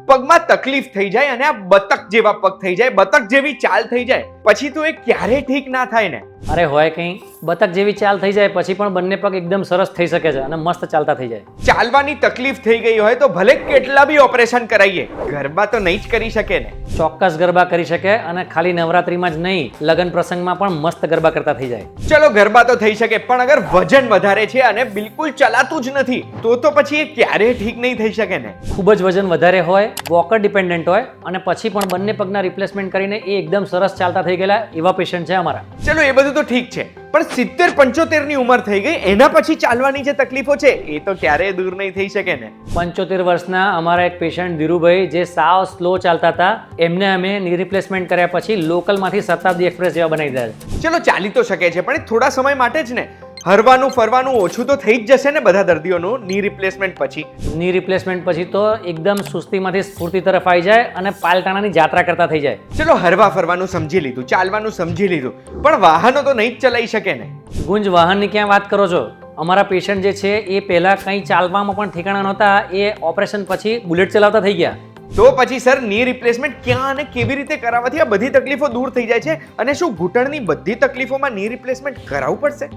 પગમાં તકલીફ થઈ જાય અને આ બતક જેવા પગ થઈ જાય, બતક જેવી ચાલ થઈ જાય, પછી તો એ ક્યારે ઠીક ના થાય ને. અરે હોય કંઈ બતક જેવી ચાલ થઈ જાય પછી પણ બંને પગ એકદમ સરસ થઈ શકે છે અને મસ્ત ચાલતા થઈ જાય. ચાલવાની તકલીફ થઈ ગઈ હોય તો ભલે કેટલા બી ઓપરેશન કરાવીએ, ગરબા તો નહીં જ કરી શકે ને. ચોક્કસ ગરબા કરી શકે અને ખાલી નવરાત્રીમાં જ નહીં, લગ્ન પ્રસંગમાં પણ મસ્ત ગરબા કરતા થઈ જાય. ચલો ગરબા તો થઈ શકે, પણ અગર વજન વધારે છે અને બિલકુલ ચલાતું જ નથી તો પછી એ ક્યારે ઠીક નહીં થઈ શકે ને. ખૂબ જ વજન વધારે હોય, વોકર ડિપેન્ડન્ટ હોય અને પછી પણ બંને પગના રિપ્લેસમેન્ટ કરીને એ એકદમ સરસ ચાલતા થઈ ગયેલા એવા પેશન્ટ છે અમારા. ચલો એ બધું તો ઠીક છે, પણ 70-75 ની ઉંમર થઈ ગઈ, એના પછી ચાલવાની જે તકલીફો છે એ તો ક્યારેય દૂર નહીં થઈ શકે ને. 75 વર્ષના અમારા એક પેશન્ટ ધીરુભાઈ જે સાવ સ્લો ચાલતા હતા, એમને અમે ની રિપ્લેસમેન્ટ કર્યા પછી લોકલમાંથી શતાબ્દી એક્સપ્રેસ જેવા બનાવી દીધા. ચલો ચાલી તો શકે છે, પણ એ થોડા સમય માટે જ ને. હરવાનું ફરવાનું ઓછું તો થઈ જ જશે ને બધા દર્દીઓનું ની રિપ્લેસમેન્ટ પછી. ની રિપ્લેસમેન્ટ પછી તો એકદમ સુસ્તીમાંથી સ્ફૂર્તિ તરફ આવી જાય અને પાલટાણાની જાત્રા કરતા થઈ જાય. ચલો હરવા ફરવાનું સમજી લીધું, ચાલવાનું સમજી લીધું, પણ વાહનો તો નહીં જ ચલાવી શકે ને. ગુંજ વાહનની ક્યાં વાત કરો છો? અમારા પેશન્ટ જે છે એ પહેલા કંઈ ચાલવામાં પણ ઠેકાણા નહોતા, એ ઓપરેશન પછી બુલેટ ચલાવતા થઈ ગયા. તો પછી સર ની રિપ્લેસમેન્ટ ક્યાં અને કેવી રીતે કરાવવાથી આ બધી તકલીફો દૂર થઈ જાય છે? અને શું ઘૂંટણની બધી તકલીફોમાં ની રિપ્લેસમેન્ટ કરાવવું પડશે?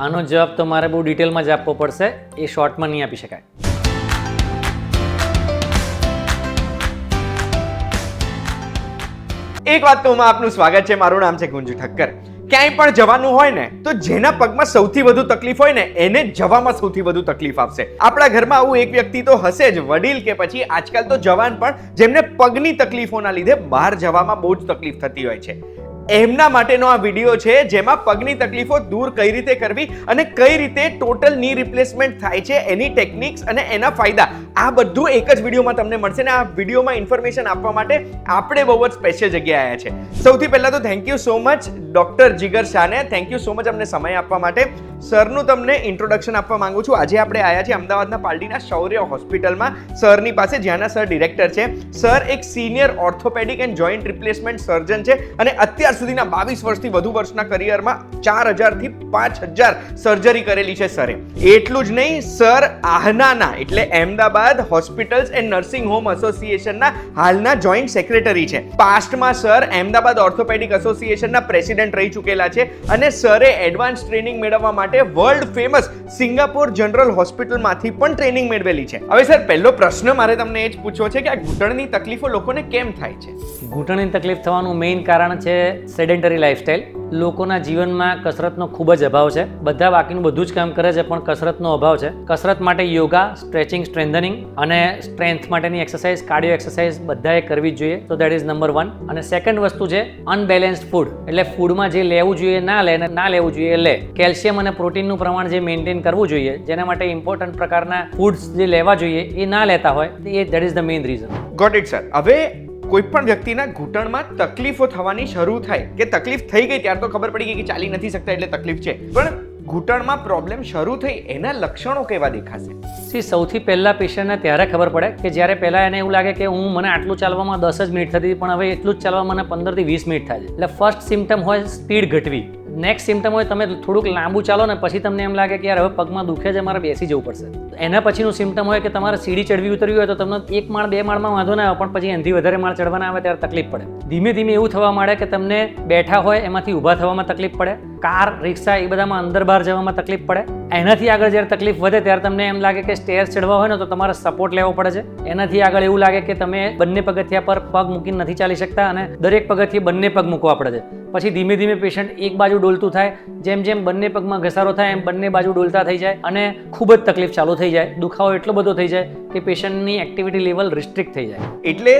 આનો જવાબ તો મારે બહુ ડિટેલમાં જ આપવો પડશે, એ શોર્ટમાં નહીં આપી શકાય. એક વાત તો આપનું સ્વાગત છે. મારું નામ છે ગુંજુ ઠક્કર. ક્યાંય પણ જવાનું હોય ને તો જેના પગમાં સૌથી વધુ તકલીફ હોય ને એને જવામાં સૌથી વધુ તકલીફ આપશે. આપણા ઘરમાં આવું એક વ્યક્તિ તો હશે જ, વડીલ કે પછી આજકાલ તો જવાન પણ, જેમને પગની તકલીફોના લીધે બહાર જવામાં બહુ જ તકલીફ થતી હોય છે. એમના માટેનો આ વિડીયો છે, જેમાં પગની તકલીફો દૂર કઈ રીતે કરવી અને કઈ રીતે ટોટલ ની રિપ્લેસમેન્ટ થાય છે, એની ટેકનિક્સ અને એના ફાયદા, આ બધું એક જ વિડીયોમાં તમને મળશે. ને આ વિડીયોમાં ઇન્ફોર્મેશન આપવા માટે આપણે બહુ જ સ્પેશિયલ જગ્યાએ આવ્યા છે. સૌથી પહેલા તો thank you so much doctor Jigar શાહને, થેન્ક યુ સો મચ અમને સમય આપવા માટે. સરનું તમને ઇન્ટ્રોડક્શન આપવા માંગુ છું. આજે આપણે આવ્યા છીએ અમદાવાદના પાલડીના શૌર્ય હોસ્પિટલમાં સરની પાસે, જ્યાંના સર ડિરેક્ટર છે. સર એક senior orthopaedic and joint replacement સર્જન છે અને અત્યાર સુધીના 22 વર્ષથી વધુ વર્ષના કરિયરમાં 4000 થી 5000 સર્જરી કરેલી છે સરે. એટલું જ નહીં, સર આહનાના એટલે Ahmedabad hospitals and nursing home એસોસિએશનના હાલના જોઈન્ટ સેક્રેટરી છે. પાસ્ટમાં સર અહેમદાબાદ ઓર્થોપેડિક એસોસિએશનના પ્રેસિડેન્ટ રહી ચૂકેલા છે અને સરે એડવાન્સ ટ્રેનિંગ મેળવવા માટે વર્લ્ડ ફેમસ સિંગાપોર જનરલ હોસ્પિટલમાંથી પણ ટ્રેનિંગ મેળવેલી છે. હવે સર પહેલો પ્રશ્ન મારે તમને એ જ પૂછવો છે કે આ ઘૂંટણની તકલીફો લોકોને કેમ થાય છે? ઘૂંટણની તકલીફ થવાનું મેઇન કારણ છે સેડેન્ટરી લાઈફસ્ટાઈલ. લોકોના જીવનમાં કસરતનો ખૂબ જ અભાવ છે. બધા બાકીનું બધું જ કામ કરે છે પણ કસરતનો અભાવ છે. કસરત માટે યોગા, સ્ટ્રેચિંગ, સ્ટ્રેન્થનિંગ અને સ્ટ્રેન્થ માટેની એક્સરસાઇઝ, કાર્ડિયો એક્સરસાઇઝ બધાએ કરવી જ જોઈએ. તો દેટ ઇઝ નંબર 1. અને સેકન્ડ વસ્તુ છે અનબેલેન્સ્ડ ફૂડ, એટલે ફૂડમાં જે લેવું જોઈએ ના લે, ના લેવું જોઈએ લે. કેલ્શિયમ અને પ્રોટીનનું પ્રમાણ જે મેન્ટેન કરવું જોઈએ, જેના માટે ઇમ્પોર્ટન્ટ પ્રકારના ફૂડ્સ જે લેવા જોઈએ એ ના લેતા હોય, એ that is the main reason. Got it sir. હવે કોઈ પણ વ્યક્તિના ઘૂંટણમાં તકલીફો થવાની શરૂ થાય કે તકલીફ થઈ ગઈ ત્યાર તો ખબર પડી ગઈ કે ચાલી નથી શકતા એટલે તકલીફ છે, પણ ઘૂંટણમાં પ્રોબ્લેમ શરૂ થઈ એના લક્ષણો કેવા દેખાશે? સૌથી પહેલા પેશન્ટને ત્યારે ખબર પડે કે જ્યારે પહેલા એને એવું લાગે કે મને આટલું ચાલવામાં 10 જ મિનિટ થતી, પણ હવે એટલું જ ચાલવા મને 15 થી 20 મિનિટ થાય છે. એટલે ફર્સ્ટ સિમ્ટમ હોય સ્પીડ ઘટવી. નેક્સ્ટ સિમ્ટમ હોય તમે થોડુંક લાંબુ ચાલો ને પછી તમને એમ લાગે કે યાર હવે પગમાં દુખે છે, મારે બેસી જવું પડશે. એના પછીનું સિમ્ટમ હોય કે તમારે સીડી ચડવી ઉતરવી હોય તો તમને 1 માળ 2 માળમાં વાંધો ના આવે, પણ પછી એનાથી વધારે માળ ચડવાના આવે ત્યારે તકલીફ પડે. ધીમે ધીમે એવું થવા માંડે કે તમને બેઠા હોય એમાંથી ઊભા થવામાં તકલીફ પડે, કાર, રિક્ષા એ બધામાં અંદર બહાર જવામાં તકલીફ પડે. એનાથી આગળ જ્યારે તકલીફ વધે ત્યારે તમને એમ લાગે કે સ્ટેર્સ ચડવા હોય ને તો તમારે સપોર્ટ લેવો પડે છે. એનાથી આગળ એવું લાગે કે તમે બંને પગથિયા પર પગ મૂકીને નથી ચાલી શકતા અને દરેક પગથિયે બંને પગ મૂકવા પડે છે. પછી ધીમે ધીમે પેશન્ટ એક બાજુ ડોલતું થાય, જેમ જેમ બંને પગમાં ઘસારો થાય એમ બંને બાજુ ડોલતા થઈ જાય અને ખૂબ જ તકલીફ ચાલુ થઈ જાય. દુખાવો એટલો બધો થઈ જાય કે પેશન્ટની એક્ટિવિટી લેવલ રિસ્ટ્રિક્ટ થઈ જાય. એટલે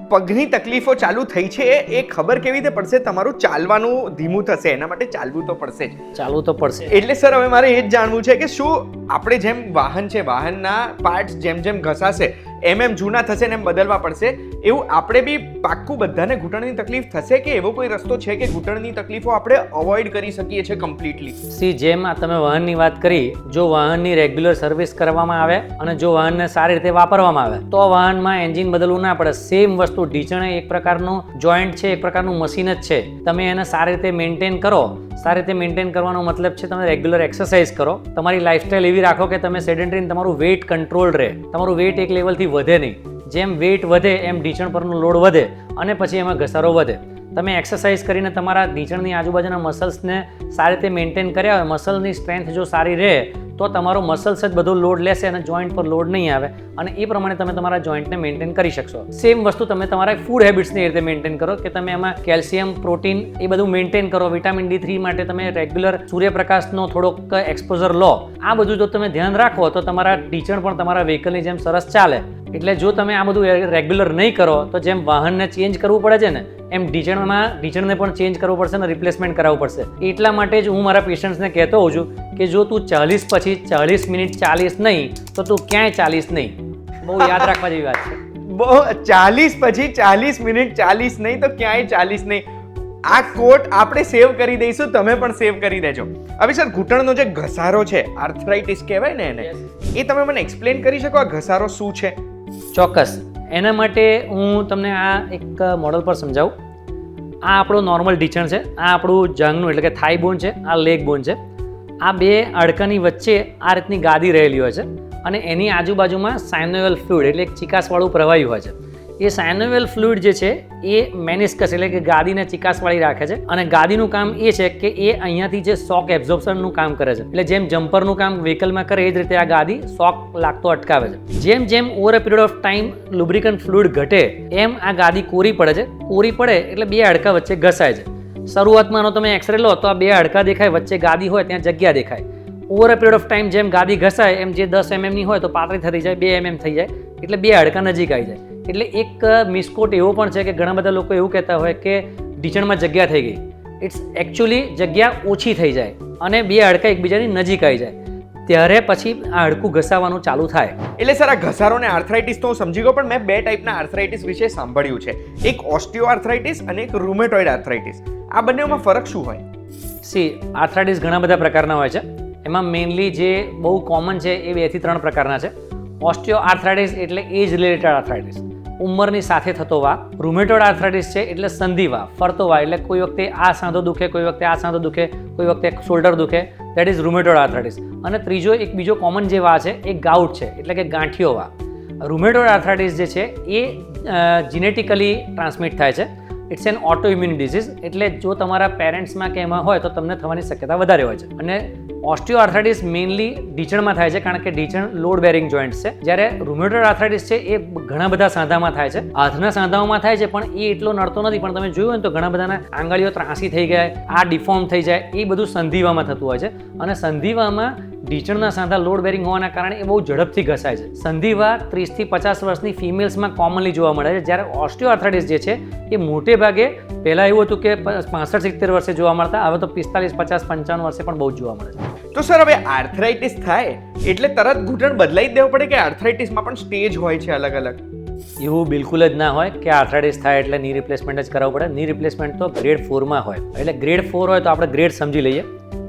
પગની તકલીફો ચાલુ થઈ છે એ ખબર કેવી રીતે પડશે? તમારું ચાલવાનું ધીમું થશે, એના માટે ચાલવું તો પડશે જ. ચાલવું તો પડશે. એટલે સર હવે મારે એ જ જાણવું છે કે શું આપણે જેમ વાહન છે, વાહનના પાર્ટ્સ જેમ જેમ ઘસાશે એમ જૂના થશે ને એમ બદલવા પડશે, એવું આપણે બી પાક્કું બધાને ઘૂંટણની તકલીફ થશે કે એવો કોઈ રસ્તો છે કે ઘૂંટણની તકલીફો આપણે અવોઇડ કરી શકીએ છીએ કમ્પ્લીટલી? જેમ તમે વાહનની વાત કરી, જો વાહનની રેગ્યુલર સર્વિસ કરવામાં આવે અને જો વાહનને સારી રીતે વાપરવામાં આવે તો વાહનમાં એન્જિન બદલવું ના પડે. સેમ વસ્તુ, ઢીંચણ એક પ્રકારનું જોઈન્ટ છે, એક પ્રકારનું મશીન જ છે. તમે એને સારી રીતે મેન્ટેન કરો. સારી રીતે મેન્ટેન કરવાનો મતલબ છે તમે રેગ્યુલર એક્સરસાઇઝ કરો, તમારી લાઈફસ્ટાઈલ એવી રાખો કે તમે સેડેન્ટરી, તમારું વેઇટ કંટ્રોલ રહે, તમારું વેઇટ એક લેવલથી વધે નહીં. જેમ વેઇટ વધે એમ ઢીંચણ પરનો લોડ વધે અને પછી એમાં ઘસારો વધે. તમે એક્સરસાઇઝ કરીને તમારા ઢીંચણની આજુબાજુના મસલ્સને સારી રીતે મેન્ટેન કર્યા હોય, મસલની સ્ટ્રેન્થ જો સારી રહે તો તમારો મસલ્સ જ બધો લોડ લેશે અને જોઈન્ટ પર લોડ નહીં આવે અને એ પ્રમાણે તમે તમારા જોઈન્ટને મેન્ટેન કરી શકશો. સેમ વસ્તુ તમે તમારા ફૂડ હેબિટ્સની રીતે મેન્ટેન કરો કે તમે એમાં કેલ્શિયમ, પ્રોટીન એ બધું મેન્ટેન કરો. વિટામિન D3 માટે તમે રેગ્યુલર સૂર્યપ્રકાશનો થોડોક એક્સપોઝર લો. આ બધું જો તમે ધ્યાન રાખો તો તમારા ઢીંચણ પણ તમારા વ્હીકલની જેમ સરસ ચાલે. એટલે જો તમે આ બધું રેગ્યુલર નહીં કરો તો જેમ વાહનને ચેન્જ કરવું પડે છે ને એમ ઢીંચણને પણ ચેન્જ કરવું પડશે અને રિપ્લેસમેન્ટ કરાવવું પડશે. એટલા માટે જ હું મારા પેશન્ટ્સને કહેતો હોઉં છું કે જો તું 40 પછી 40 મિનિટ ચાલીસ નહીં તો તું ક્યાંય ચાલીસ નહીં. બહુ યાદ રાખવા જેવી વાત છે. બહુ 40 પછી 40 મિનિટ 40 નહીં તો ક્યાંય 40 નહીં. આ કોટ આપણે સેવ કરી દઈશું, તમે પણ સેવ કરી દેજો. હવે સર, ઘૂંટણનો જે ઘસારો છે, આર્થરાઇટિસ કહેવાય ને એને, એ તમે મને એક્સપ્લેન કરી શકો આ ઘસારો શું છે? ચોક્કસ. એના માટે હું તમને આ એક મોડલ પર સમજાવું. આ આપણો નોર્મલ ઢીંચણ છે, આ આપણું જંગનું એટલે કે થાઈ બોન છે, આ લેગ બોન છે. આ બે હાડકાની વચ્ચે આ રીતની ગાદી રહેલી હોય છે અને એની આજુબાજુમાં સાયનોવિયલ ફ્લુઇડ એટલે એક ચિકાસવાળું પ્રવાહી હોય છે. એ સાયનોવિયલ ફ્લુઇડ જે છે એ મેનિસ્કસ એટલે કે ગાદીને ચિકાસવાળી રાખે છે અને ગાદીનું કામ એ છે કે એ અહીંયાથી જે શોક એબ્ઝોર્પ્શનનું કામ કરે છે. એટલે જેમ જમ્પરનું કામ વ્હીકલમાં કરે એ જ રીતે આ ગાદી શોક લાગતો અટકાવે છે. જેમ જેમ over a period of time lubricant fluid ઘટે એમ આ ગાદી કોરી પડે છે. કોરી પડે એટલે બે હાડકા વચ્ચે ઘસાય છે. શરૂઆતમાં તમે એક્સરે લો તો આ બે હાડકા દેખાય, વચ્ચે ગાદી હોય ત્યાં જગ્યા દેખાય. Over a period of time જેમ ગાદી ઘસાય એમ જે 10 mm ની હોય તો પાતળી થઈ જાય, 2 mm થઈ જાય, એટલે બે હાડકા નજીક આવી જાય. એટલે એક મિસકોટ એવો પણ છે કે ઘણા બધા લોકો એવું કહેતા હોય કે ઢીંચણમાં જગ્યા થઈ ગઈ. ઇટ્સ એકચ્યુઅલી જગ્યા ઓછી થઈ જાય અને બે હાડકા એકબીજાની નજીક આવી જાય ત્યારે પછી આ હાડકું ઘસાવાનું ચાલુ થાય. એટલે સર, આ ઘસારો ને આર્થરાઇટિસ તો હું સમજી ગયો, પણ મેં બે ટાઈપના આર્થરાઇટિસ વિશે સાંભળ્યું છે. એક ઓસ્ટિયો આર્થરાઇટિસ અને એક રૂમેટોઇડ આર્થરાઇટિસ. આ બંનેમાં ફરક શું હોય? આર્થરાઇટિસ ઘણા બધા પ્રકારના હોય છે. એમાં મેઇનલી જે બહુ કોમન છે એ 2 થી 3 પ્રકારના છે. ઓસ્ટિયો આર્થરાઇટિસ એટલે એજ રિલેટેડ આર્થરાઇટિસ, ઉંમરની સાથે થતો વા. રૂમેટોઇડ આર્થરાઇટિસ છે એટલે સંધિવા, ફરતો વા, એટલે કોઈ વખતે આ સાંધો દુખે, કોઈ વખતે આ સાંધો દુખે, કોઈ વખતે શોલ્ડર દુખે, દેટ ઇઝ રૂમેટોઇડ આર્થરાઇટિસ. અને બીજો કોમન જે વા છે એ ગાઉટ છે એટલે કે ગાંઠિયો વા. રૂમેટોઇડ આર્થરાઇટિસ જે છે એ જીનેટિકલી ટ્રાન્સમિટ થાય છે. It's an autoimmune disease, એટલે જો તમારા પેરેન્ટ્સમાં કે એમાં હોય તો તમને થવાની શક્યતા વધારે હોય છે. અને ઓસ્ટિયો આર્થરાઇટિસ મેઇનલી ઢીંચણમાં થાય છે કારણ કે ઢીંચણ લોડ બેરિંગ જોઇન્ટ છે. જ્યારે રૂમેટોઇડ આર્થરાઇટિસ છે એ ઘણા બધા સાંધામાં થાય છે. હાથના સાંધાઓમાં થાય છે પણ એ એટલો નડતો નથી, પણ તમે જોયું ને તો ઘણા બધાના આંગળીઓ ત્રાંસી થઈ જાય, આ ડિફોર્મ થઈ જાય, એ બધું સંધિવામાં થતું હોય છે. અને સંધિવામાં ઢીંચણના સાંધા લોડ બેરિંગ હોવાના કારણે એ બહુ ઝડપથી ઘસાય છે. સંધિવા 30 થી 50 વર્ષની ફિમેલ્સમાં કોમનલી જોવા મળે છે, જ્યારે ઓસ્ટિયો આર્થરાઇટિસ જે છે એ મોટે ભાગે પહેલાં એવું હતું કે 65-70 વર્ષે જોવા મળતા, હવે તો 45, 50, 55 વર્ષે પણ બહુ જ જોવા મળે છે. તો સર, હવે આર્થરાઇટિસ થાય એટલે તરત ઘૂંટણ બદલાઈ જ દેવો પડે કે આર્થરાઇટિસમાં પણ સ્ટેજ હોય છે અલગ અલગ? એવું બિલકુલ જ ના હોય કે આર્થરાઇટિસ થાય એટલે ની રિપ્લેસમેન્ટ જ કરાવવું પડે. ની રિપ્લેસમેન્ટ તો ગ્રેડ 4માં હોય. એટલે ગ્રેડ 4 હોય તો આપણે ગ્રેડ સમજી લઈએ.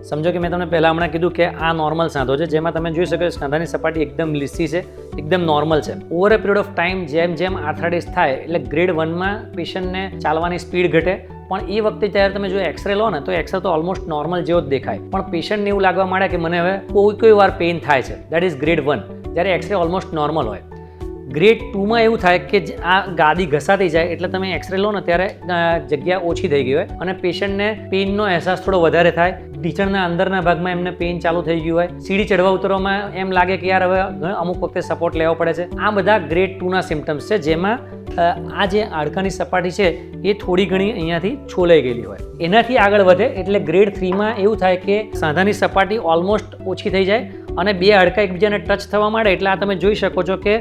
સમજો કે મેં તમને પહેલાં હમણાં કીધું કે આ નોર્મલ સાંધો છે, જેમાં તમે જોઈ શકો સાંધાની સપાટી એકદમ લીસી છે, એકદમ નોર્મલ છે. Over a period of time જેમ જેમ આર્થરાઇટિસ થાય એટલે ગ્રેડ 1માં પેશન્ટને ચાલવાની સ્પીડ ઘટે. પણ એ વખતે જ્યારે તમે જો એક્સરે લો ને તો એક્સરે તો ઓલમોસ્ટ નોર્મલ જેવો જ દેખાય, પણ પેશન્ટને એવું લાગવા માંડે કે મને હવે કોઈ વાર પેઇન થાય છે. દેટ ઇઝ ગ્રેડ 1, જ્યારે એક્સરે ઓલમોસ્ટ નોર્મલ હોય. ગ્રેડ 2માં એવું થાય કે આ ગાદી ઘસાતી જાય એટલે તમે એક્સરે લો ને ત્યારે જગ્યા ઓછી થઈ ગઈ હોય અને પેશન્ટને પેઇનનો અહેસાસ થોડો વધારે થાય. ઢીંચણના અંદરના ભાગમાં એમને પેઇન ચાલુ થઈ ગયું હોય, સીડી ચડવા ઉતરવામાં એમ લાગે કે યાર હવે અમુક વખતે સપોર્ટ લેવો પડે છે. આ બધા ગ્રેડ 2ના સિમ્ટમ્સ છે, જેમાં આ જે હાડકાની સપાટી છે એ થોડી ઘણી અહીંયાથી છોલાઈ ગયેલી હોય. એનાથી આગળ વધે એટલે ગ્રેડ 3માં એવું થાય કે સાંધાની સપાટી ઓલમોસ્ટ ઓછી થઈ જાય અને બે હાડકા એકબીજાને ટચ થવા માંડે એટલે આ તમે જોઈ શકો છો કે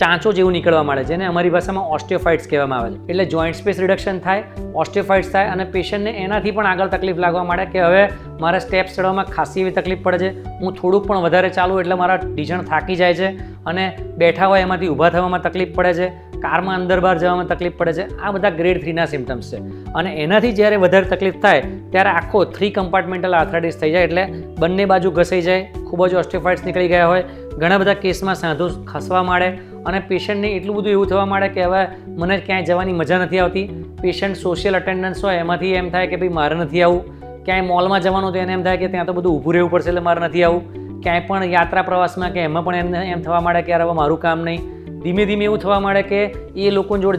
ચાંચો જેવું નીકળવા માંડે, જેને અમારી ભાષામાં ઓસ્ટિયોફાઇટ્સ કહેવામાં આવે છે. એટલે જોઈન્ટ સ્પેસ રિડક્શન થાય, ઓસ્ટિયોફાઇટ્સ થાય અને પેશન્ટને એનાથી પણ આગળ તકલીફ લાગવા માંડે કે હવે મારા સ્ટેપ્સ ચડવામાં ખાસી એવી તકલીફ પડે છે, હું થોડુંક પણ વધારે ચાલું એટલે મારા ઢીંચણ થાકી જાય છે અને બેઠા હોય એમાંથી ઊભા થવામાં તકલીફ પડે છે, કારમાં અંદર બહાર જવામાં તકલીફ પડે છે. આ બધા ગ્રેડ 3ના સિમ્ટમ્સ છે. અને એનાથી જ્યારે વધારે તકલીફ થાય ત્યારે આખો 3 કમ્પાર્ટમેન્ટલ આર્થરાઇટિસ થઈ જાય, એટલે બંને બાજુ ઘસાઈ જાય, ખૂબ જ ઓસ્ટિયોફાઇટ્સ નીકળી ગયા હોય. ઘણા બધા કેસમાં સાંધો ખસવા માંડે અને પેશન્ટને એટલું બધું એવું થવા માંડે કે હવે મને ક્યાંય જવાની મજા નથી આવતી. પેશન્ટ સોશિયલ અટેન્ડન્સ હોય એમાંથી એમ થાય કે ભાઈ મારે નથી આવવું. ક્યાંય મોલમાં જવાનું તો એને એમ થાય કે ત્યાં તો બધું ઊભું રહેવું પડશે એટલે મારે નથી આવવું. ક્યાંય પણ યાત્રા પ્રવાસમાં કે એમાં પણ એમને એમ થવા માંડે કે યાર હવે મારું કામ નહીં. ધીમે ધીમે એવું થવા માંડે કે એ લોકોની જોડે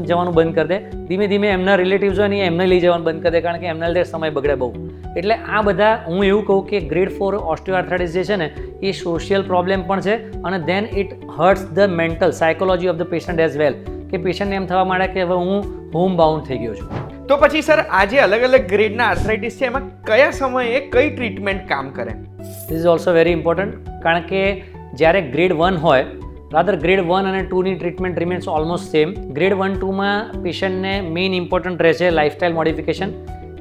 જવાનું બંધ કરી દે, ધીમે ધીમે એમના રિલેટિવ્સ હોય ને એમને લઈ જવાનું બંધ કરી દે, કારણ કે એમના લીધે સમય બગડે બહુ. એટલે આ બધા હું એવું કહું કે ગ્રેડ 4 ઓસ્ટિયોઆર્થરાઇટિસ જે છે ને એ સોશિયલ પ્રોબ્લેમ પણ છે, અને then it hurts the mental psychology of the patient as well, કે પેશન્ટને એમ થવા માંડે કે હવે હું હોમ બાઉન્ડ થઈ ગયો છું. તો પછી સર આ જે અલગ અલગ ગ્રેડના આર્થરાઇટિસ છે એમાં કયા સમયે કઈ ટ્રીટમેન્ટ કામ કરે? This is also very important, કારણ કે જ્યારે ગ્રેડ 1 હોય, રાધર ગ્રેડ 1 અને 2ની treatment remains almost same. Grade 1-2માં પેશન્ટને મેઇન ઇમ્પોર્ટન્ટ રહે છે લાઇફસ્ટાઇલ મોડિફિકેશન,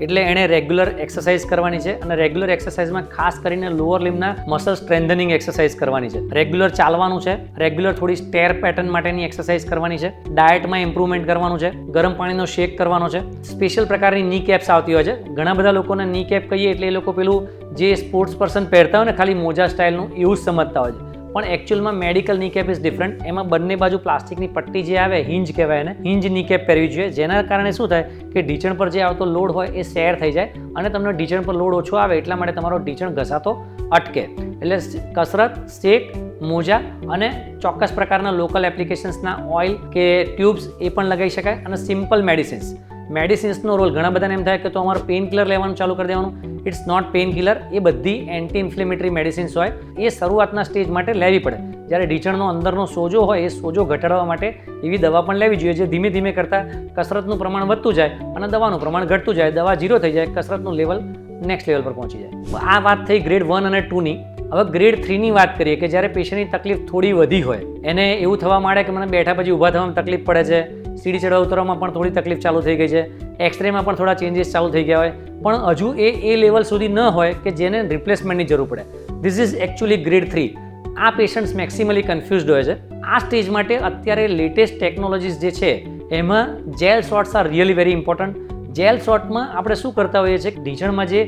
એટલે એણે રેગ્યુલર એક્સરસાઇઝ કરવાની છે, અને રેગ્યુલર એક્સરસાઇઝમાં ખાસ કરીને લોઅર લિમ્બના મસલ સ્ટ્રેન્થનિંગ એક્સરસાઇઝ કરવાની છે, રેગ્યુલર ચાલવાનું છે, રેગ્યુલર થોડી સ્ટેર પેટર્ન માટેની એક્સરસાઇઝ કરવાની છે, ડાયટમાં ઇમ્પ્રુવમેન્ટ કરવાનું છે, ગરમ પાણીનો શેક કરવાનો છે, સ્પેશિયલ પ્રકારની ની કેપ્સ આવતી હોય છે. ઘણા બધા લોકોને ની કેપ કહીએ એટલે એ લોકો પેલું જે સ્પોર્ટ્સ પર્સન પહેરતા હોય ને ખાલી મોજા સ્ટાઇલનું એવું જ સમજતા હોય છે, પણ એકચ્યુઅલમાં મેડિકલ ની કેપ ઇઝ ડિફરન્ટ. એમાં બંને બાજુ પ્લાસ્ટિકની પટ્ટી જે આવે, હિંજ કહેવાય એને, હિંજ ની કેપ પહેરવી જોઈએ, જેના કારણે શું થાય કે ઢીંચણ પર જે આવતો લોડ હોય એ શેર થઈ જાય, અને તમને ઢીંચણ પર લોડ ઓછો આવે એટલા માટે તમારો ઢીંચણ ઘસાતો અટકે. એટલે કસરત, શેક, મોજા અને ચોક્કસ પ્રકારના લોકલ એપ્લિકેશન્સના ઓઇલ કે ટ્યુબ્સ એ પણ લગાવી શકાય, અને સિમ્પલ મેડિસિન્સનો રોલ. ઘણા બધાને એમ થાય કે તો અમારે પેઇન કિલર લેવાનું ચાલુ કરી દેવાનું. ઇટ્સ નોટ પેઇન કિલર, એ બધી એન્ટી ઇન્ફ્લેમેટરી મેડિસિન્સ હોય, એ શરૂઆતના સ્ટેજ માટે લેવી પડે. જ્યારે ઢીંચણનો અંદરનો સોજો હોય એ સોજો ઘટાડવા માટે એવી દવા પણ લેવી જોઈએ, જે ધીમે ધીમે કરતાં કસરતનું પ્રમાણ વધતું જાય અને દવાનું પ્રમાણ ઘટતું જાય, દવા 0 થઈ જાય, કસરતનું લેવલ નેક્સ્ટ લેવલ પર પહોંચી જાય. આ વાત થઈ ગ્રેડ 1 અને 2ની. હવે ગ્રેડ 3ની વાત કરીએ કે જ્યારે પેશન્ટની તકલીફ થોડી વધી હોય, એને એવું થવા માંડે કે મને બેઠા પછી ઊભા થવામાં તકલીફ પડે છે, સીડી ચડવા ઉતરવામાં પણ થોડી તકલીફ ચાલુ થઈ ગઈ છે, એક્સરેમાં પણ થોડા ચેન્જીસ ચાલુ થઈ ગયા હોય, પણ હજુ એ લેવલ સુધી ન હોય કે જેને રિપ્લેસમેન્ટની જરૂર પડે. This is actually grade 3. આ પેશન્ટ્સ મેક્સિમલી કન્ફ્યુઝડ હોય છે. આ સ્ટેજ માટે અત્યારે લેટેસ્ટ ટેકનોલોજીસ જે છે એમાં gel shots are really very important. Gel શોટમાં આપણે શું કરતા હોઈએ છીએ, ઢીંચણમાં જે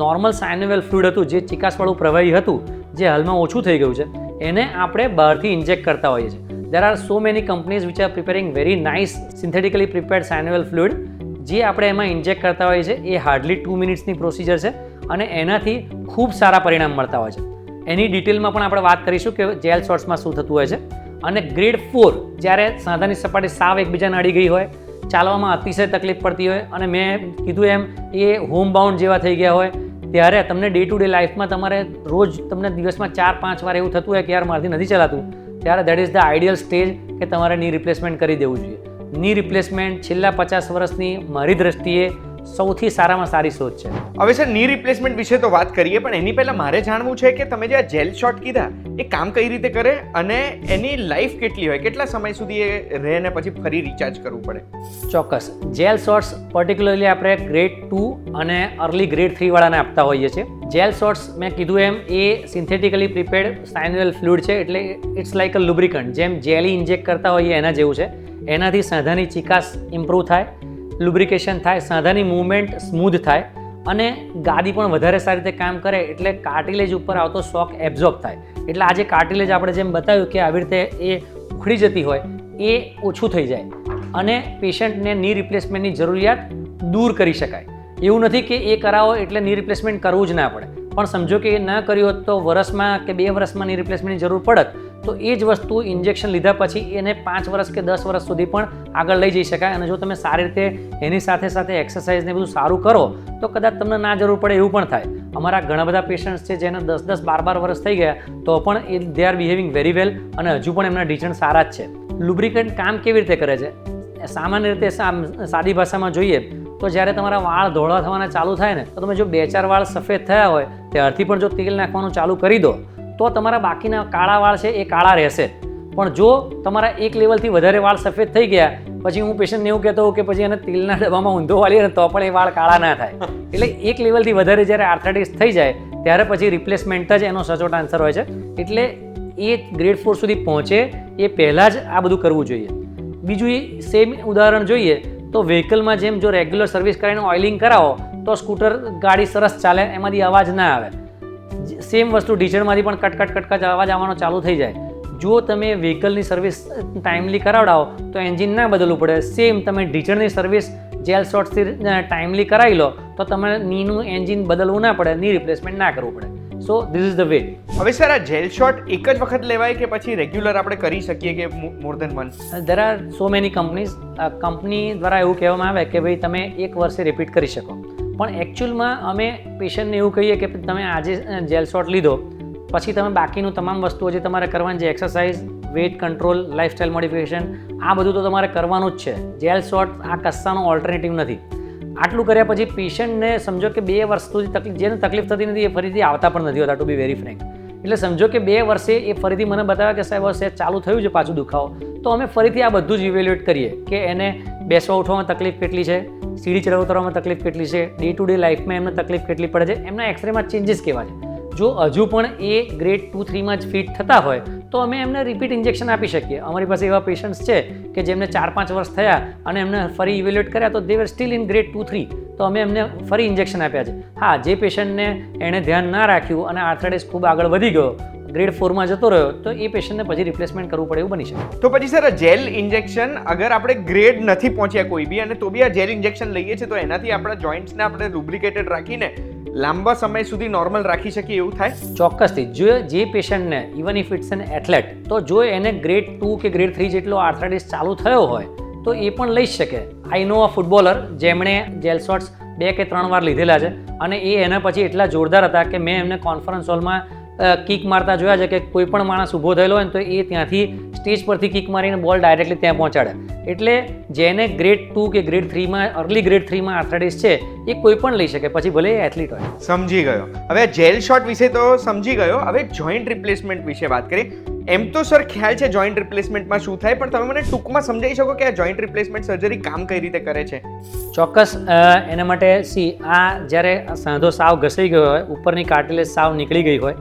નોર્મલ સાઇનોવેલ ફ્લુઇડ હતું, જે ચિકાસવાળું પ્રવાહી હતું, જે હાલમાં ઓછું થઈ ગયું છે, એને આપણે બહારથી ઇન્જેક્ટ કરતા હોઈએ છીએ. There are so many companies which are preparing very nice synthetically prepared synovial fluid, જે આપણે એમાં ઇન્જેક્ટ કરતા હોઈએ છીએ. એ હાર્ડલી 2 મિનિટ્સની પ્રોસિજર છે, અને એનાથી ખૂબ સારા પરિણામ મળતા હોય છે. એની ડિટેલમાં પણ આપણે વાત કરીશું કે જેલ શોટ્સમાં શું થતું હોય છે. અને ગ્રેડ 4, જ્યારે સાંધાની સપાટી સાવ એકબીજાને અડી ગઈ હોય, ચાલવામાં અતિશય તકલીફ પડતી હોય, અને મેં કીધું એમ એ હોમ બાઉન્ડ જેવા થઈ ગયા હોય, ત્યારે તમને ડે ટુ ડે લાઈફમાં તમારે રોજ તમને દિવસમાં 4-5 વાર એવું થતું હોય કે યાર મારાથી નથી ચલાતું, ત્યારે that is the ideal stage કે તમારે ની રિપ્લેસમેન્ટ કરી દેવું જોઈએ. ની રિપ્લેસમેન્ટ છેલ્લા 50 વર્ષની મારી દ્રષ્ટિએ સૌથી સારામાં સારી શોધ છે. હવે સર ની રિપ્લેસમેન્ટ વિશે તો વાત કરીએ, પણ એની પહેલા મારે જાણવું છે કે તમે જે આ જેલ શોટ કીધા એ કામ કઈ રીતે કરે, અને એની લાઈફ કેટલી હોય, કેટલા સમય સુધી એ રહે ને પછી ફરી રિચાર્જ કરવું પડે? ચોક્કસ. જેલ શોટ્સ પર્ટિક્યુલરલી આપણે ગ્રેડ 2 અને અર્લી ગ્રેડ 3 વાળાને આપતા હોઈએ છીએ. જેલ શોટ્સ મેં કીધું એમ એ સિન્થેટિકલી પ્રિપેર્ડ સાઇનોવેલ ફ્લુઇડ છે, એટલે ઇટ્સ લાઇક અ લુબ્રિકન્ટ. જેમ જેલી ઇન્જેક્ટ કરતા હોઈએ એના જેવું છે. એનાથી સાંધાની ચિકાસ ઇમ્પ્રૂવ થાય, લુબ્રિકેશન થાય, સાંધાની મૂવમેન્ટ સ્મૂધ થાય, અને ગાદી પણ વધારે સારી રીતે કામ કરે, એટલે કાર્ટિલેજ ઉપર આવતો શોક એબ્ઝોર્બ થાય. એટલે આજે કાર્ટિલેજ આપણે જેમ બતાવ્યું કે આવી રીતે એ ઉખડી જતી હોય એ ઓછું થઈ જાય, અને પેશન્ટને ની રિપ્લેસમેન્ટની જરૂરિયાત દૂર કરી શકાય. એવું નથી કે એ કરાવો એટલે ની રિપ્લેસમેન્ટ કરવું જ ના પડે, પણ સમજો કે એ ન કર્યું હોત તો વર્ષમાં કે 2 વર્ષમાં ની રિપ્લેસમેન્ટની જરૂર પડત, તો એ જ વસ્તુ ઇન્જેક્શન લીધા પછી એને 5 વર્ષ કે 10 વર્ષ સુધી પણ આગળ લઈ જઈ શકાય. અને જો તમે સારી રીતે એની સાથે સાથે એક્સરસાઇઝ ને બધું સારું કરો તો કદાચ તમને ના જરૂર પડે એવું પણ થાય. અમારા ઘણા બધા પેશન્ટ્સ છે જેને 10-10, 12-12 વર્ષ થઈ ગયા તો પણ એ they are behaving very well, અને હજુ પણ એમના ઢીંચણ સારા જ છે. લુબ્રિકન્ટ કામ કેવી રીતે કરે છે? સામાન્ય રીતે સાદી ભાષામાં જોઈએ તો જ્યારે તમારા વાળ ધોળા થવાના ચાલુ થાય ને, તો તમે જો 2-4 વાળ સફેદ થયા હોય ત્યારથી પણ જો તેલ નાખવાનું ચાલુ કરી દો તો તમારા બાકીના કાળા વાળ છે એ કાળા રહેશે. પણ જો તમારા એક લેવલથી વધારે વાળ સફેદ થઈ ગયા પછી હું પેશન્ટને એવું કહેતો હોઉં કે પછી એને તેલના ડબ્બામાં ઊંધો વાળીએ ને તો પણ એ વાળ કાળા ના થાય. એટલે એક લેવલથી વધારે જ્યારે આર્થરાઇટિસ થઈ જાય ત્યારે પછી રિપ્લેસમેન્ટ જ એનો સચોટ આન્સર હોય છે. એટલે એ ગ્રેડ 4 સુધી પહોંચે એ પહેલાં જ આ બધું કરવું જોઈએ. બીજું એ સેમ ઉદાહરણ જોઈએ તો વ્હીકલમાં જેમ જો રેગ્યુલર સર્વિસ કરીને ઓઇલિંગ કરાવો તો સ્કૂટર ગાડી સરસ ચાલે, એમાંથી અવાજ ના આવે. સેમ વસ્તુ ઢીંચણમાંથી પણ કટકટ અવાજ આવવાનો ચાલુ થઈ જાય. જો તમે વ્હીકલની સર્વિસ ટાઈમલી કરાવડાવો તો એન્જિન ના બદલવું પડે. સેમ તમે ઢીંચણની સર્વિસ જેલ શોટ્સથી ટાઈમલી કરાવી લો તો તમારે નીનું એન્જિન બદલવું ના પડે, ની રિપ્લેસમેન્ટ ના કરવું પડે. So this is the way. હવે સર આ જેલ શોટ એક જ વખત લેવાય કે પછી રેગ્યુલર આપણે કરી શકીએ કે more than one? There are so many companies. Company દ્વારા એવું કહેવામાં આવે કે ભાઈ તમે એક વર્ષે રિપીટ કરી શકો, પણ એકચ્યુઅલમાં અમે પેશન્ટને એવું કહીએ કે તમે આજે જેલ શોટ લીધો પછી તમે બાકીનું તમામ વસ્તુઓ જે તમારે કરવાની છે, exercise, weight control, lifestyle modification, આ બધું તો તમારે કરવાનું જ છે. જેલ શોટ આ કશાનો ઓલ્ટરનેટિવ નથી. આટલું કર્યા પછી પેશન્ટને સમજો કે 2 વર્ષ સુધી તકલીફ, જેને તકલીફ થતી નથી એ ફરીથી આવતા પણ નથી હોતા, ટુ બી વેરી ફ્રેન્ક. એટલે સમજો કે 2 વર્ષે એ ફરીથી મને બતાવે કે સાહેબ હવે ચાલુ થયું છે પાછું દુખાવો, તો અમે ફરીથી આ બધું જ ઇવેલ્યુએટ કરીએ કે એને બેસવા ઉઠવામાં તકલીફ કેટલી છે, સીડી ચડવા ઉતરવામાં તકલીફ કેટલી છે, ડે ટુ ડે લાઈફમાં એમને તકલીફ કેટલી પડે છે, એમના એક્સરેમાં ચેન્જીસ કેવા છે. જો હજુ પણ એ ગ્રેડ 2-3માં જ ફિટ થતા હોય તો અમે એમને રિપીટ ઇન્જેક્શન આપી શકીએ. અમારી પાસે એવા પેશન્ટ્સ છે કે જેમને 4-5 વર્ષ થયા અને એમને ફરી ઇવેલ્યુએટ કર્યા તો દે વર સ્ટીલ ઇન ગ્રેડ 2-3, તો અમે એમને ફરી ઇન્જેક્શન આપ્યા છે. હા, જે પેશન્ટને એણે ધ્યાન ના રાખ્યું અને આર્થરાઇટિસ ખૂબ આગળ વધી ગયો, ગ્રેડ 4માં જતો રહ્યો, તો એ પેશન્ટને પછી રિપ્લેસમેન્ટ કરવું પડે એવું બની શકે. તો પછી સર જેલ ઇન્જેક્શન અગર આપણે ગ્રેડ નથી પહોંચ્યા કોઈ બી અને તો બી આ જેલ ઇન્જેક્શન લઈએ છીએ તો એનાથી આપણા જોઈન્ટ્સને આપણે લુબ્રિકેટેડ રાખીને લાંબા સમય સુધી નોર્મલ રાખી શકીએ એવું થાય? ચોક્કસથી. જે પેશન્ટને even if it's an athlete, તો જો એને ગ્રેડ 2 કે ગ્રેડ 3 જેટલો આર્થરાઇટિસ ચાલુ થયો હોય તો એ પણ લઈ શકે. આઈ નો અ ફૂટબોલર જેમણે જેલ શોટ્સ 2 કે 3 વાર લીધેલા છે અને એ એના પછી એટલા જોરદાર હતા કે મેં એમને કોન્ફરન્સ હોલમાં કિક મારતા જોયા છે કે કોઈ પણ માણસ ઊભો થયેલો હોય ને તો એ ત્યાંથી સ્ટેજ પરથી કિક મારીને બોલ ડાયરેક્ટલી ત્યાં પહોંચાડે. એટલે જેને ગ્રેડ 2 કે ગ્રેડ 3માં, અર્લી ગ્રેડ 3માં આર્થરાઇટિસ છે એ કોઈ પણ લઈ શકે, પછી ભલે એ એથ્લીટ હોય. સમજી ગયો. હવે જેલ શોટ વિશે તો સમજી ગયો. હવે જોઈન્ટ રિપ્લેસમેન્ટ વિશે વાત કરીએ. એમ તો સર ખ્યાલ છે જોઈન્ટ રિપ્લેસમેન્ટમાં શું થાય, પણ તમે મને ટૂંકમાં સમજાવી શકો કે આ જોઈન્ટ રિપ્લેસમેન્ટ સર્જરી કામ કઈ રીતે કરે છે? ચોક્કસ. એના માટે આ જ્યારે સાંધો સાવ ઘસાઈ ગયો હોય, ઉપરની કાર્ટિલેજ સાવ નીકળી ગઈ હોય,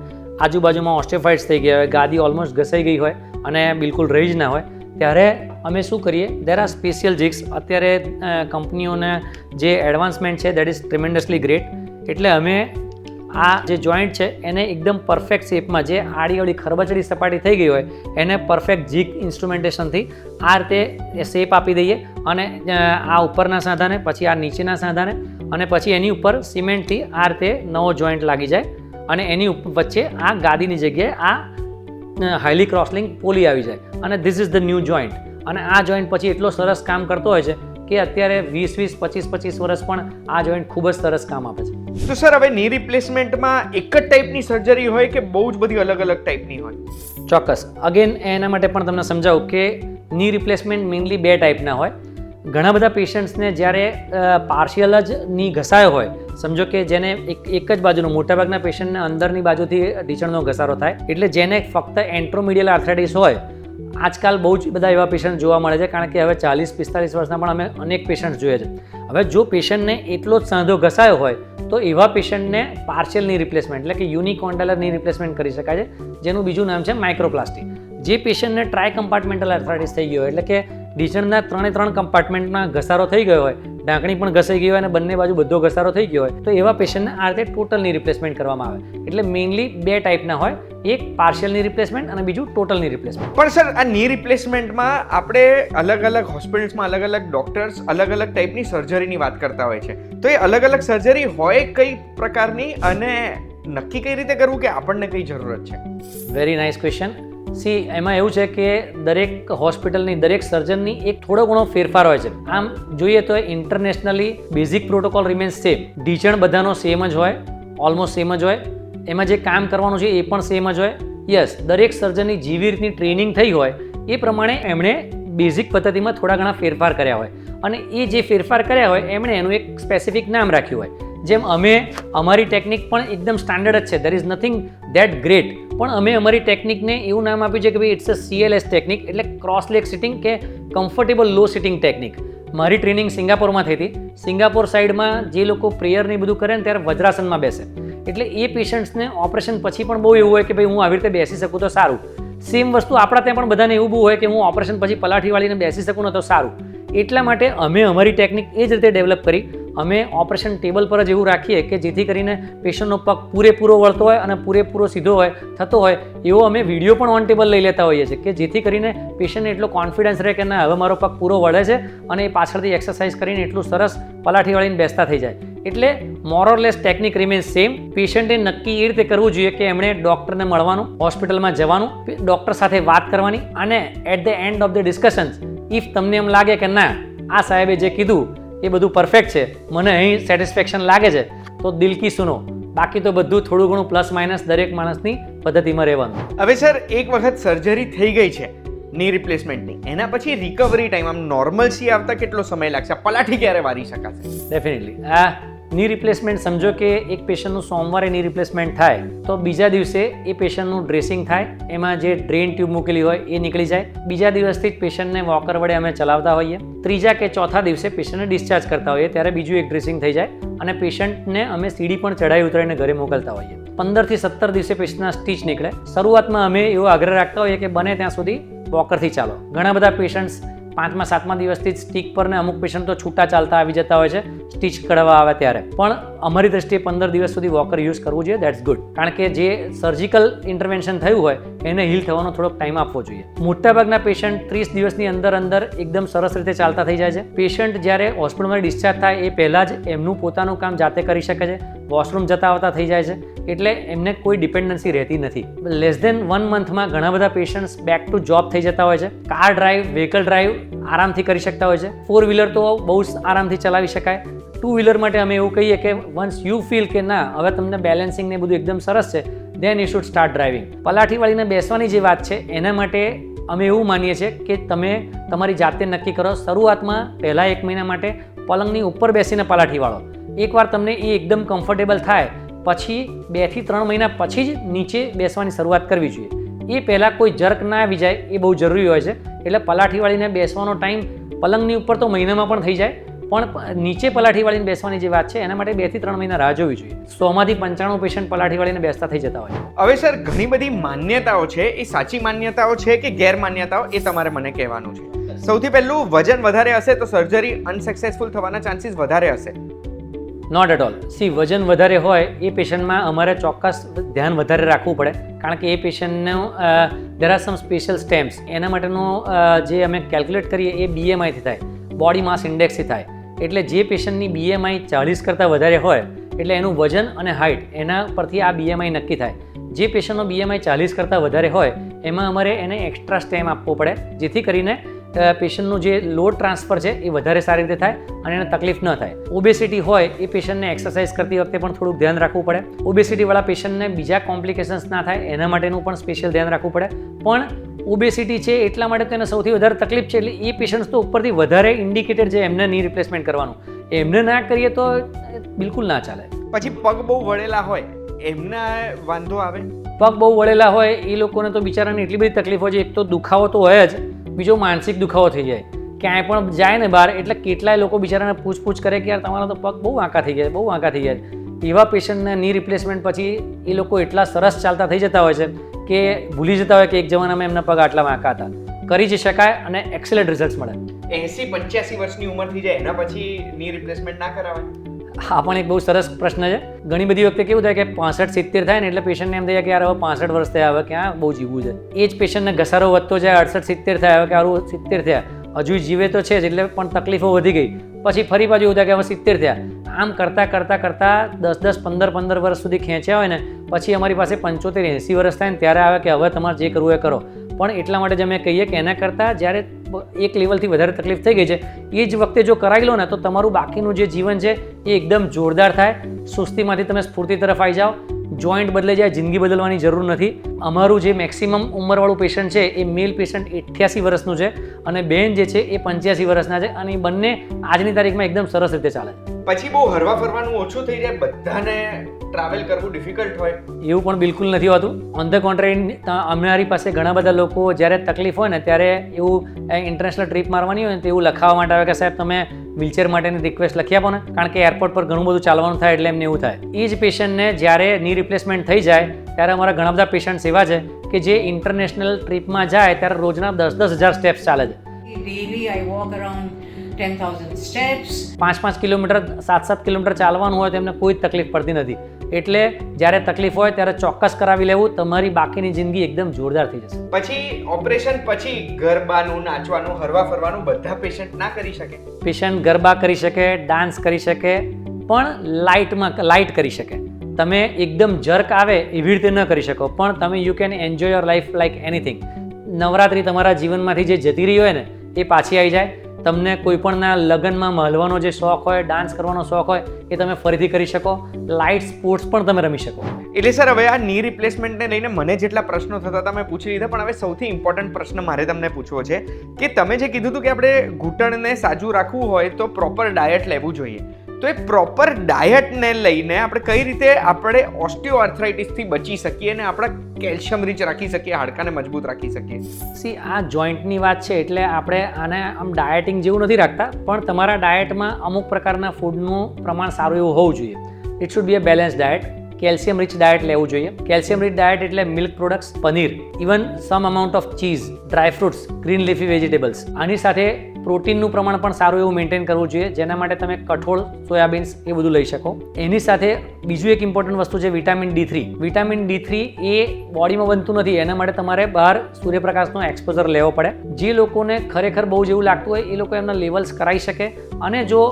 આજુબાજુમાં ઓસ્ટિયોફાઇટ્સ થઈ ગયા હોય, ગાદી ઓલમોસ્ટ ઘસાઈ ગઈ હોય અને બિલકુલ રહી જ ના હોય, ત્યારે અમે શું કરીએ, દેર આર સ્પેશિયલ જીગ્સ. અત્યારે કંપનીઓને જે એડવાન્સમેન્ટ છે દેટ ઇઝ ટ્રીમેન્ડસલી ગ્રેટ. એટલે અમે આ જે જોઈન્ટ છે એને એકદમ પરફેક્ટ શેપમાં, જે આડી ખરબચડી સપાટી થઈ ગઈ હોય એને પરફેક્ટ જીગ ઇન્સ્ટ્રુમેન્ટેશનથી આ રીતે શેપ આપી દઈએ અને આ ઉપરના સાંધાને, પછી આ નીચેના સાંધાને અને પછી એની ઉપર સિમેન્ટથી આ રીતે નવો જોઈન્ટ લાગી જાય અને એની વચ્ચે આ ગાદીની જગ્યાએ આ હાઈલી ક્રોસલિંક પોલી આવી જાય અને this is the new joint. અને આ જોઈન્ટ પછી એટલો સરસ કામ કરતો હોય છે કે અત્યારે 20-20, 25-25 વર્ષ પણ આ જોઈન્ટ ખૂબ જ સરસ કામ આપે છે. તો સર હવે ની રિપ્લેસમેન્ટમાં એક જ ટાઈપની સર્જરી હોય કે બહુ જ બધી અલગ અલગ ટાઈપની હોય? ચોક્કસ. અગેન એના માટે પણ તમને સમજાવું કે ની રિપ્લેસમેન્ટ મેઇનલી 2 ટાઈપના હોય. ઘણા બધા પેશન્ટ્સને જ્યારે પાર્શિયલ જ ની ઘસાયો હોય, સમજો કે જેને એક જ બાજુનો, મોટાભાગના પેશન્ટને અંદરની બાજુથી ઢીંચણનો ઘસારો થાય, એટલે જેને ફક્ત એન્ટ્રોમીડિયલ આર્થરાઇટિસ હોય, આજકાલ બહુ જ બધા એવા પેશન્ટ જોવા મળે છે, કારણ કે હવે 40-45 વર્ષના પણ અમે અનેક પેશન્ટ જોઈએ છે. હવે જો પેશન્ટને એટલો જ સાંધો ઘસાયો હોય તો એવા પેશન્ટને પાર્શિયલ ની રિપ્લેસમેન્ટ એટલે કે યુનિકોન્ડાલર ની રિપ્લેસમેન્ટ કરી શકાય છે, જેનું બીજું નામ છે માઇક્રોપ્લાસ્ટી. જે પેશન્ટને ટ્રાય કમ્પાર્ટમેન્ટલ આર્થરાઇટિસ થઈ ગયો હોય, એટલે કે ઢીંચણના 3 કમ્પાર્ટમેન્ટમાં ઘસારો થઈ ગયો હોય, ઢાંકણી પણ ઘસાઈ ગઈ હોય અને બંને બાજુ બધો ઘસારો થઈ ગયો હોય, તો એવા પેશન્ટને આ રીતે ટોટલની રિપ્લેસમેન્ટ કરવામાં આવે. એટલે મેઇનલી 2 ટાઈપના હોય, એક પાર્શિયલની રિપ્લેસમેન્ટ અને બીજું ટોટલની રિપ્લેસમેન્ટ. પણ સર આ ની રિપ્લેસમેન્ટમાં આપણે અલગ અલગ હોસ્પિટલ્સમાં અલગ અલગ ડોક્ટર્સ અલગ અલગ ટાઈપની સર્જરીની વાત કરતા હોય છે, તો એ અલગ અલગ સર્જરી હોય કઈ પ્રકારની અને નક્કી કઈ રીતે કરવું કે આપણને કઈ જરૂરત છે? Very nice question. સી, એમાં એવું છે કે દરેક હોસ્પિટલની, દરેક સર્જનની એક થોડો ઘણો ફેરફાર હોય છે. આમ જોઈએ તો internationally basic protocol remains same. ઢીંચણ બધાનો સેમ જ હોય, ઓલમોસ્ટ સેમ જ હોય. એમાં જે કામ કરવાનું છે એ પણ સેમ જ હોય. યસ, દરેક સર્જનની જેવી રીતની ટ્રેનિંગ થઈ હોય એ પ્રમાણે એમણે બેઝિક પદ્ધતિમાં થોડા ઘણા ફેરફાર કર્યા હોય અને એ જે ફેરફાર કર્યા હોય એમણે એનું એક સ્પેસિફિક નામ રાખ્યું હોય. જેમ અમારી ટેકનિક પણ એકદમ સ્ટાન્ડર્ડ જ છે, there is nothing that great, પણ અમે અમારી ટેકનિકને એવું નામ આપ્યું છે કે ભાઈ ઇટ્સ અ CLS ટેકનિક, એટલે ક્રોસ લેગ સિટિંગ કે કમ્ફર્ટેબલ લો સિટિંગ ટેકનિક. મારી ટ્રેનિંગ સિંગાપોરમાં થઈ હતી. સિંગાપોર સાઈડમાં જે લોકો પ્રેયર ને બધું કરે ને ત્યારે વજ્રાસનમાં બેસે, એટલે એ પેશન્ટ્સને ઓપરેશન પછી પણ બહુ એવું હોય કે ભાઈ હું આવી રીતે બેસી શકું તો સારું. સેમ વસ્તુ આપણા ત્યાં પણ બધાને એવું બહુ હોય કે હું ઓપરેશન પછી પલાઠી વાળીને બેસી શકું ને તો સારું. એટલા માટે અમે અમારી ટેકનિક એ જ રીતે ડેવલપ કરી અમે ઓપરેશન ટેબલ પર જ એવું રાખીએ કે જેથી કરીને પેશન્ટનો પગ પૂરેપૂરો વળતો હોય અને પૂરેપૂરો સીધો હોય થતો હોય એવો અમે વિડીયો પણ ઓન ટેબલ લઈ લેતા હોઈએ છીએ કે જેથી કરીને પેશન્ટને એટલો કોન્ફિડન્સ રહે કે ના હવે મારો પગ પૂરો વળે છે અને એ પાછળથી એક્સરસાઇઝ કરીને એટલું સરસ પલાઠી વાળીને બેસતા થઈ જાય. એટલે મોરલેસ ટેકનિક રિમેન્સ સેમ. પેશન્ટે નક્કી એ રીતે કરવું જોઈએ કે એમણે ડૉક્ટરને મળવાનું, હોસ્પિટલમાં જવાનું, ડૉક્ટર સાથે વાત કરવાની અને at the end of the discussions if તમને એમ લાગે કે ના આ સાહેબે જે કીધું એ બધું પરફેક્ટ છે, મને અહીં સેટિસ્ફેક્શન લાગે છે, તો દિલ કી સુનો. બાકી તો બધું થોડું ઘણું પ્લસ માઇનસ દરેક માણસની પદ્ધતિમાં રહેવાનું. હવે સર, એક વખત સર્જરી થઈ ગઈ છે ની રિપ્લેસમેન્ટની, એના પછી રિકવરી ટાઈમ આમ નોર્મલસી આવતા કેટલો સમય લાગશે? પલાઠી ક્યારે વારી શકાશે? ડેફિનેટલી આ ની રિપ્લેસમેન્ટ સમજો કે એક પેશન્ટનું સોમવારે ની રિપ્લેસમેન્ટ થાય તો બીજા દિવસે એ પેશન્ટનું ડ્રેસિંગ થાય, એમાં જે ડ્રેન ટ્યુબ મૂકેલી હોય એ નીકળી જાય. બીજા દિવસથી જ પેશન્ટને વોકર વડે અમે ચલાવતા હોઈએ. ત્રીજા કે ચોથા દિવસે પેશન્ટને ડિસ્ચાર્જ કરતા હોઈએ ત્યારે બીજું એક ડ્રેસિંગ થઈ જાય અને પેશન્ટને અમે સીડી પણ ચડાવી ઉતરીને ઘરે મોકલતા હોઈએ. 15 થી 17 દિવસે પેશન્ટના સ્ટીચ નીકળે. શરૂઆતમાં અમે એવો આગ્રહ રાખતા હોઈએ કે બને ત્યાં સુધી વોકરથી ચાલો. ઘણા બધા પેશન્ટ્સ 5મા 7મા દિવસથી જ સ્ટીક પર ને અમુક પેશન્ટ તો છૂટા ચાલતા આવી જતા હોય છે સ્ટીચ કઢાવવા આવે ત્યારે. પણ અમારી દ્રષ્ટિએ 15 દિવસ સુધી વોકર યુઝ કરવું જોઈએ. That's good. કારણ કે જે સર્જિકલ ઇન્ટરવેન્શન થયું હોય એને હીલ થવાનો થોડોક ટાઈમ આપવો જોઈએ. મોટાભાગના પેશન્ટ 30 દિવસની અંદર એકદમ સરસ રીતે ચાલતા થઈ જાય છે. પેશન્ટ જ્યારે હોસ્પિટલમાં ડિસ્ચાર્જ થાય એ પહેલાં જ એમનું પોતાનું કામ જાતે કરી શકે છે, વોશરૂમ જતા આવતા થઈ જાય છે, એટલે એમને કોઈ ડિપેન્ડન્સી રહેતી નથી. લેસ ધેન 1 મંથમાં ઘણા બધા પેશન્ટ્સ બેક ટુ જોબ થઈ જતા હોય છે. કાર ડ્રાઈવ, વ્હીકલ ડ્રાઈવ આરામથી કરી શકતા હોય છે. 4 વ્હીલર તો બહુ જ આરામથી ચલાવી શકાય. 2 વ્હીલર માટે અમે એવું કહીએ કે વન્સ યુ ફીલ કે ના હવે તમને બેલેન્સિંગ ને બધું એકદમ સરસ છે, then you should start driving. પલાઠી વાળીને બેસવાની જે વાત છે એના માટે અમે એવું માનીએ છીએ કે તમે તમારી જાતે નક્કી કરો. શરૂઆતમાં પહેલા 1 મહિના માટે પલંગની ઉપર બેસીને પલાઠી વાળો. એકવાર તમને એ એકદમ કમ્ફર્ટેબલ થાય પછી 2 થી 3 મહિના પછી જ નીચે બેસવાની શરૂઆત કરવી જોઈએ. એ પહેલાં કોઈ જર્ક ના આવી જાય એ બહુ જરૂરી હોય છે. એટલે પલાઠી વાળીને બેસવાનો ટાઈમ પલંગની ઉપર તો મહિનામાં પણ થઈ જાય, પણ નીચે પલાઠી વાળીને બેસવાની જે વાત છે એના માટે 2 થી 3 મહિના રાહ જોવી જોઈએ. 100 માંથી 95 પેશન્ટ પલાઠી વાળીને બેસતા થઈ જતા હોય. હવે સર, ઘણી બધી માન્યતાઓ છે, એ સાચી માન્યતાઓ છે કે ગેરમાન્યતાઓ, એ તમારે મને કહેવાનું છે. સૌથી પહેલું, વજન વધારે હશે તો સર્જરી અનસક્સેસફુલ થવાના ચાન્સીસ વધારે હશે? Not at all. વજન વધારે હોય એ પેશન્ટમાં અમારે ચોક્કસ ધ્યાન વધારે રાખવું પડે, કારણ કે એ પેશન્ટનું there are some special stamps. એના માટેનું જે અમે કેલ્ક્યુલેટ કરીએ એ BMIથી થાય, બોડી માસ ઇન્ડેક્સથી થાય. એટલે જે પેશન્ટની BMI 40 કરતાં વધારે હોય એટલે એનું વજન અને હાઇટ એના પરથી આ BMI નક્કી થાય. જે પેશન્ટનો BMI 40 કરતાં વધારે હોય એમાં અમારે એને એક્સ્ટ્રા સ્ટેમ આપવો પડે જેથી કરીને પેશન્ટનું જે લોડ ટ્રાન્સફર છે એ વધારે સારી રીતે થાય અને એને તકલીફ ન થાય. ઓબેસિટી હોય એ પેશન્ટને એક્સરસાઇઝ કરતી વખતે પણ થોડુંક ધ્યાન રાખવું પડે. ઓબેસિટીવાળા પેશન્ટને બીજા કોમ્પ્લિકેશન્સ ના થાય એના માટેનું પણ સ્પેશિયલ ધ્યાન રાખવું પડે. પણ ઓબેસિટી છે એટલા માટે તો એને સૌથી વધારે તકલીફ છે, એટલે એ પેશન્ટ્સ તો ઉપરથી વધારે ઇન્ડિકેટેડ છે એમને ની રિપ્લેસમેન્ટ કરવાનું. એમને ના કરીએ તો બિલકુલ ના ચાલે. પછી પગ બહુ વળેલા હોય એમના વાંધો આવે? પગ બહુ વળેલા હોય એ લોકોને તો બિચારાને એટલી બધી તકલીફ હોય છે. એક તો દુખાવો તો હોય જ, બીજો માનસિક દુખાવો થઈ જાય. ક્યાંય પણ જાય ને બહાર એટલે કેટલાય લોકો બિચારાને પૂછપૂછ કરે કે યાર તમારા તો પગ બહુ વાંકા થઈ ગયા, બહુ વાંકા થઈ ગયા. એવા પેશન્ટને ની રિપ્લેસમેન્ટ પછી એ લોકો એટલા સરસ ચાલતા થઈ જતા હોય છે કે ભૂલી જતા હોય કે એક જમાનામાં એમના પગ આટલા વાંકા હતા. કરી જ શકાય અને એક્સેલન્ટ રિઝલ્ટ મળે. 80-85 વર્ષની ઉંમર થઈ જાય એના પછી ની રિપ્લેસમેન્ટ ના કરાવાય? હા, પણ એક બહુ સરસ પ્રશ્ન છે. ઘણી બધી વખતે કેવું થાય કે 65-70 થાય ને એટલે પેશન્ટને એમ થાય કે યાર હવે 65 વર્ષ થયા, હવે ક્યાં બહુ જીવવું છે. એ જ પેશન્ટને ઘસારો વધતો જાય, 68-70 થાય, હવે કે સારું 70 થયા, હજુ જીવે તો છે જ એટલે પણ તકલીફો વધી ગઈ. પછી ફરી પાછું એવું થાય કે હવે 70 થયા. આમ કરતાં 10-15 વર્ષ સુધી ખેંચ્યા હોય ને પછી અમારી પાસે 75-80 વર્ષ થાય ને ત્યારે આવે કે હવે તમારે જે કરવું એ કરો. પણ એટલા માટે જ અમે કહીએ કે એના કરતાં જ્યારે એક લેવલથી વધારે તકલીફ થઈ ગઈ છે એ જ વખતે જો કરાવી લો ને તો તમારું બાકીનું જે જીવન છે એ એકદમ જોરદાર થાય. સુસ્તીમાંથી તમે સ્ફૂર્તિ તરફ આવી જાઓ, જોઈન્ટ બદલાઈ જાય, જિંદગી બદલવાની જરૂર નથી. અમારું જે મેક્સિમમ ઉંમરવાળું પેશન્ટ છે એ મેલ પેશન્ટ 88 વર્ષનું છે અને બેન જે છે એ 85 વર્ષના છે અને એ બંને આજની તારીખમાં એકદમ સરસ રીતે ચાલે. પછી બહુ હરવા ફરવાનું ઓછું થઈ જાય, બધાને ટ્રાવેલ કરવું ડિફિકલ્ટ હોય? એવું પણ બિલકુલ નથી હોતું. ઓન ધ કોન્ટ્રારી અમારી પાસે ઘણા બધા લોકો જ્યારે તકલીફ હોય ને ત્યારે એવું ઇન્ટરનેશનલ ટ્રીપ મારવાની હોય ને તો એવું લખાવવા માટે આવે કે સાહેબ તમે વ્હીલચેર માટેની રિક્વેસ્ટ લખી આપો ને, કારણ કે એરપોર્ટ પર ઘણું બધું ચાલવાનું થાય એટલે એમને એવું થાય. એ જ પેશન્ટને જ્યારે ની રિપ્લેસમેન્ટ થઈ જાય ત્યારે અમારા ઘણા બધા પેશન્ટ્સ એવા છે કે જે ઇન્ટરનેશનલ ટ્રીપમાં જાય ત્યારે રોજના 10,000 સ્ટેપ્સ ચાલે છે. Daily I walk around 10,000 steps. 5 kilometre 7 kilometre ચાલવાનું હોય તો એમને કોઈ જ તકલીફ પડતી નથી. એટલે જ્યારે તકલીફ હોય ત્યારે ચોક્કસ કરાવી લેવું, તમારી બાકીની જિંદગી એકદમ જોરદાર થઈ જશે. પછી ઓપરેશન પછી ગરબાનું, નાચવાનું, હરવા ફરવાનું બધા પેશન્ટ ના કરી શકે? પેશન્ટ ગરબા કરી શકે, ડાન્સ કરી શકે, પણ લાઇટ કરી શકે. તમે એકદમ જર્ક આવે એવી રીતે ન કરી શકો, પણ તમે you can enjoy your life like anything. Navratri તમારા જીવનમાંથી જે જતી રહી હોય ને એ પાછી આવી જાય. તમને કોઈપણના લગ્નમાં મળવાનો જે શોખ હોય, ડાન્સ કરવાનો શોખ હોય, એ તમે ફરીથી કરી શકો. લાઇટ સ્પોર્ટ્સ પણ તમે રમી શકો. એટલે સર હવે આ ની રિપ્લેસમેન્ટને લઈને મને જેટલા પ્રશ્નો થતા હતા મેં પૂછી લીધા, પણ હવે સૌથી ઇમ્પોર્ટન્ટ પ્રશ્ન મારે તમને પૂછવો છે કે તમે જે કીધું હતું કે આપણે ઘૂંટણને સાજું રાખવું હોય તો પ્રોપર ડાયટ લેવું જોઈએ, તો એ પ્રોપર ડાયટને લઈને આપણે કઈ રીતે આપણે ઓસ્ટિયોઆર્થરાઇટિસથી બચી શકીએ અને આપણા કેલ્શિયમ રીચ રાખી શકીએ, હાડકાને મજબૂત રાખી શકીએ? સી, આ જોઈન્ટની વાત છે એટલે આપણે આને આમ ડાયટિંગ જેવું નથી રાખતા, પણ તમારા ડાયટમાં અમુક પ્રકારના ફૂડનું પ્રમાણ સારું એવું હોવું જોઈએ. It should be a balance diet. Calcium rich diet લેવું જોઈએ. કેલ્શિયમ રીચ ડાયટ એટલે milk products, paneer, even some amount of cheese, dry fruits, green leafy vegetables. આની સાથે પ્રોટીનનું પ્રમાણ પણ સારું એવું મેન્ટેન કરવું જોઈએ, જેના માટે તમે કઠોળ, સોયાબીન્સ એ બધું લઈ શકો. એની સાથે બીજું એક ઇમ્પોર્ટન્ટ વસ્તુ છે વિટામિન D3. વિટામિન D3 એ બોડીમાં બનતું નથી, એના માટે તમારે બહાર સૂર્યપ્રકાશનો એક્સપોઝર લેવો પડે. જે લોકોને ખરેખર બહુ જેવું લાગતું હોય એ લોકો એમના લેવલ્સ કરાવી શકે, અને જો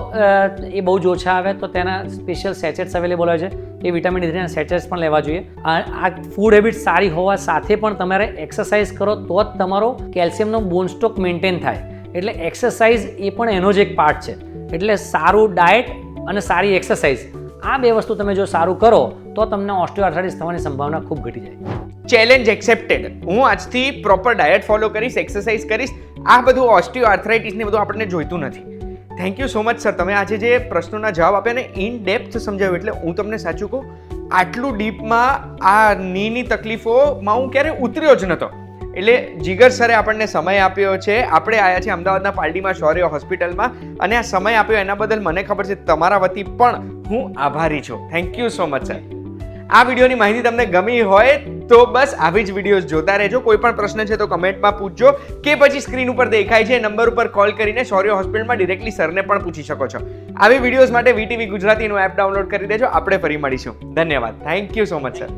એ બહુ જ ઓછા આવે તો તેના સ્પેશિયલ સેચેટ્સ અવેલેબલ હોય છે, એ વિટામિન D3 ના સેચેટ્સ પણ લેવા જોઈએ. આ ફૂડ હેબિટ સારી હોવા સાથે પણ તમારે એક્સરસાઇઝ કરો તો જ તમારો કેલ્શિયમનો બોન સ્ટોક મેન્ટેન થાય. એટલે એક્સરસાઇઝ એ પણ એનો જ એક પાર્ટ છે. એટલે સારું ડાયટ અને સારી એક્સરસાઇઝ, આ બે વસ્તુ તમે જો સારું કરો તો તમને ઓસ્ટિયોઆર્થરાઇટિસ થવાની સંભાવના ખૂબ ઘટી જાય. Challenge accepted. હું આજથી પ્રોપર ડાયટ ફોલો કરીશ, એક્સરસાઇઝ કરીશ. આ બધું ઓસ્ટિયોઆર્થરાઇટિસને બધું આપણને જોઈતું નથી. Thank you so much sir, તમે આજે જે પ્રશ્નોના જવાબ આપ્યા ને ઇન ડેપ્થ સમજાવ્યું. એટલે હું તમને સાચું કહું, આટલું ડીપમાં આ નીની તકલીફોમાં હું ક્યારે ઉતર્યો જ નહોતો. એટલે જીગર સરે આપણને સમય આપ્યો છે. આપણે આવ્યા છીએ અમદાવાદના પાલડીમાં શૌર્ય હોસ્પિટલમાં, અને આ સમય આપ્યો એના બદલ મને ખબર છે તમારા વતી પણ હું આભારી છું. Thank you so much sir. આ વિડીયોની માહિતી તમને ગમી હોય તો બસ આવી જ વિડીયોઝ જોતા રહેજો. કોઈ પણ પ્રશ્ન છે તો કમેન્ટમાં પૂછજો, કે પછી સ્ક્રીન ઉપર દેખાય છે નંબર ઉપર કોલ કરીને શૌર્ય હોસ્પિટલમાં ડિરેક્ટલી સરને પણ પૂછી શકો છો. આવી વિડીયોઝ માટે VTV ગુજરાતીનું એપ ડાઉનલોડ કરી દેજો. આપણે ફરી મળીશું. ધન્યવાદ. Thank you so much sir.